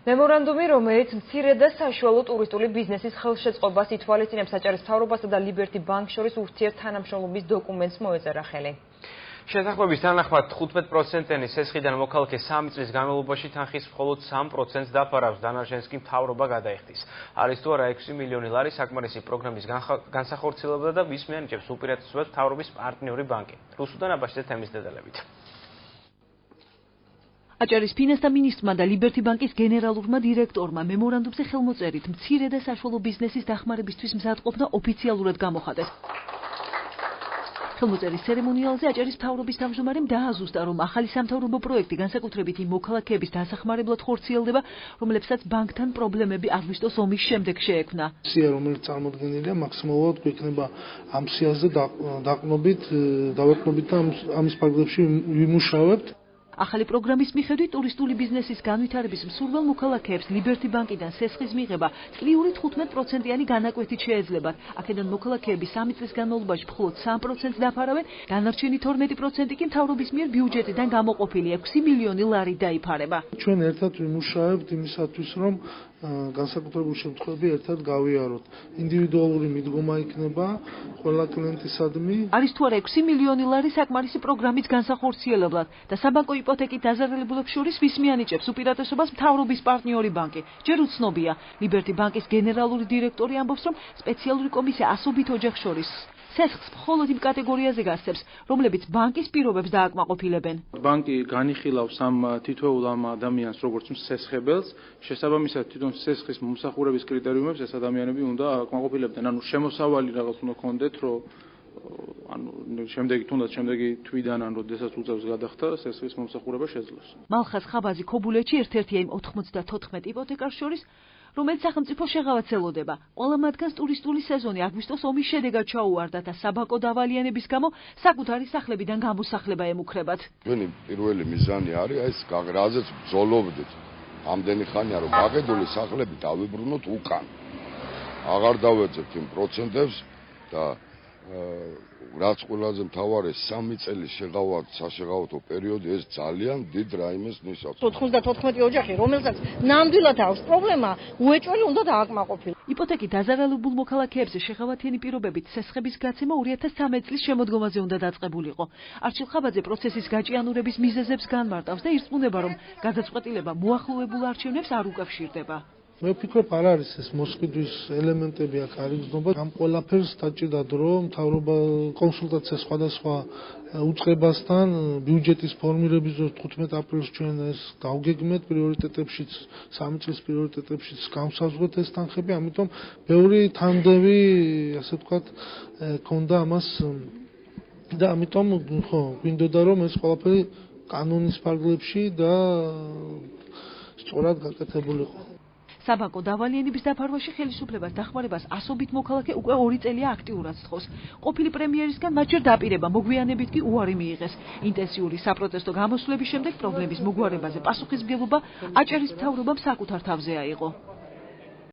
მემორანდუმი, რომელიც მცირე და საშუალო ტურისტული ბიზნესის ხელშეწყობას ითვალისწინებს აჭარის მთავრობასა და ლიბერტი ბანკს შორის ურთიერთთანამშრომლობის დოკუმენტს მოეწერა ხელი. შეთანხმების თანახმად 15%-იანი სესხიდან მოქალაქე 3 წლის განმავლობაში თანხის მხოლოდ 3%-ს დაფარავს, დანარჩენს კი მთავრობა გადაიხდის. არის თუ არა 6 მილიონი ლარი საკმარისი პროგრამის განსახორციელებლად და ვის მიანიჭებს უპირატესობას მთავრობის პარტნიორი ბანკი. რუსუდან აბაშიძე თემის დეტალებით. აჭარის ფინანსთა მინისტრმა და ლიბერტი ბანკის გენერალურმა დირექტორმა მემორანდუმზე ხელმოწერით მცირე და საშუალო ბიზნესის დახმარებისთვის მზადყოფნა ოფიციალურად გამოხატეს. ხელმოწერის ცერემონიალზე აჭარის მთავრობის თავმჯდომარემ დააზუსტა, რომ ახალი სამთავრობო პროექტი განსაკუთრებით იმ მოქალაქეების დასახმარებლად ხორციელდება, რომლებსაც ბანკთან პრობლემები აგვისტოს ომის შემდეგ შეექმნა. სია, რომელიც წარმოდგენილია, მაქსიმალურად გვექნება ამ სიაზე დავაყნობით და ამის ფარგლებში ვიმუშავებთ. ახალი პროგრამის მიხედვით ტურისტული ბიზნესის განვითარების მსურველ მოქალაქეებს ლიბერტი ბანკიდან სესხის მიღება წლიური 15%-იანი განაკვეთით შეეძლებათ. აქედან მოქალაქეები 3 წლის განმავლობაში მხოლოდ 3%-ს დაფარავენ, დანარჩენი 12% კი მთავრობის მიერ ბიუჯეტიდან გამოყოფილი 6 მილიონი ლარი დაიფარება. ჩვენ ერთად ვიმუშავებთ იმისათვის, რომ განსაკუთრებული შემთხვევები ერთად გავიაროთ. ინდივიდუალური მიდგომა იქნება ყველა კლიენტისადმი. არის თუ არა 6 მილიონი ლარი საკმარისი პროგრამის განსახორციელებლად და საბანკო იპოთეკით დაზარალებულებს შორის ვის მიანიჭებს უპირატესობას მთავრობის პარტნიორი ბანკი. ჯერ უცნობია. ლიბერტი ბანკის გენერალური დირექტორი ამბობს, რომ სპეციალური კომისია ასობით ოჯახს შორის სესხს მხოლოდ იმ კატეგორიაზე გასცემს, რომლებიც ბანკის პირობებს დააკმაყოფილებენ. ბანკი განიხილავს ამ თითოეულ ამ ადამიანს როგორც სესხებელს, შესაბამისად თვითონ სესხის მომსახურების კრიტერიუმებს ეს ადამიანები უნდა აკმაყოფილებდნენ. ანუ შემოსავალი რაღაც უნდა ქონდეთ, რომ შემდეგი თვიდან ან როდესაც უწევს გადახდა სესხის მომსახურება შეძლოს. მალხაზ ხაბაზი ქობულეთში ერთ-ერთია იმ 94 იპოთეკარს შორის, რომელიც სახელმწიფო შეღავად ელოდება. ყველა მათგანს ტურისტული სეზონი აგვისტოს ომის შედეგად ჩაუვარდა და საბანკო დავალიანების გამო საკუთარი სახლებიდან გამოსახლება ემუქრებათ. ჩვენი პირველი მიზანი არის ეს რაზეც ბრძოლობდით. ამდენი ხანია რომ გაყიდული სახლები დავიბრუნოთ უკან. აღარ დავეძებთ იმ პროცენტებს და რაც ყველაზე მთავარი 3 წელი საშეღავათო პერიოდი ეს ძალიან დიდ რაიმეს ნიშნავს. 94 ოჯახი, რომელსაც ნამდვილად აქვს პრობლემა, უეჭველი უნდა დააკმაყოფილოს. იპოთეკით დაზარალებულ მოქალაქეებს შეღავათიანი პირობებით სესხების გაცემა 2013 წლის შემოდგომაზე უნდა დაწყებულიყო. არჩილ ხაბაძე პროცესის გაჭიანურების მიზეზებს განმარტავს და ირწმუნება, რომ გადაწყვეტილება მოახლოვებულ არჩევნებს არ უკავშირდება. მე ვფიქრობ, არ არის ეს მოსყიდვის ელემენტები აქ არ იგრძნობა. ამ ყველაფერს დაჭირდა დრო, მთავრობა კონსულტაცია სხვადასხვა უწყებასთან, ბიუჯეტის ფორმირების დროს 15 აპრილს ჩვენ ეს გავგეგმეთ პრიორიტეტებშიც, 3 წლის პრიორიტეტებშიც გავსაზღვეთ ეს თანხები, ამიტომ ბევრი თანდევი, ასე ვთქვათ, ქონდა ამას და ამიტომ ხო, გვინდოდა რომ ეს ყველაფერი კანონის ფარგლებში და სწორად გაკეთებულიყო. საბანკო დავალიანების დაფარვაში ხელისუფლებას დახმარებას ასობით მოქალაქე უკვე 2 წელია აქტიურად სთხოვს. ყოფილი პრემიერისგან მათ ჯერ დაპირება, მოგვიანებით კი უარი მიიღეს. ინტენსიური საპროტესტო გამოსვლების შემდეგ პრობლემის მოგვარებაზე პასუხისმგებლობა აჭარის მთავრობამ საკუთარ თავზე აიღო.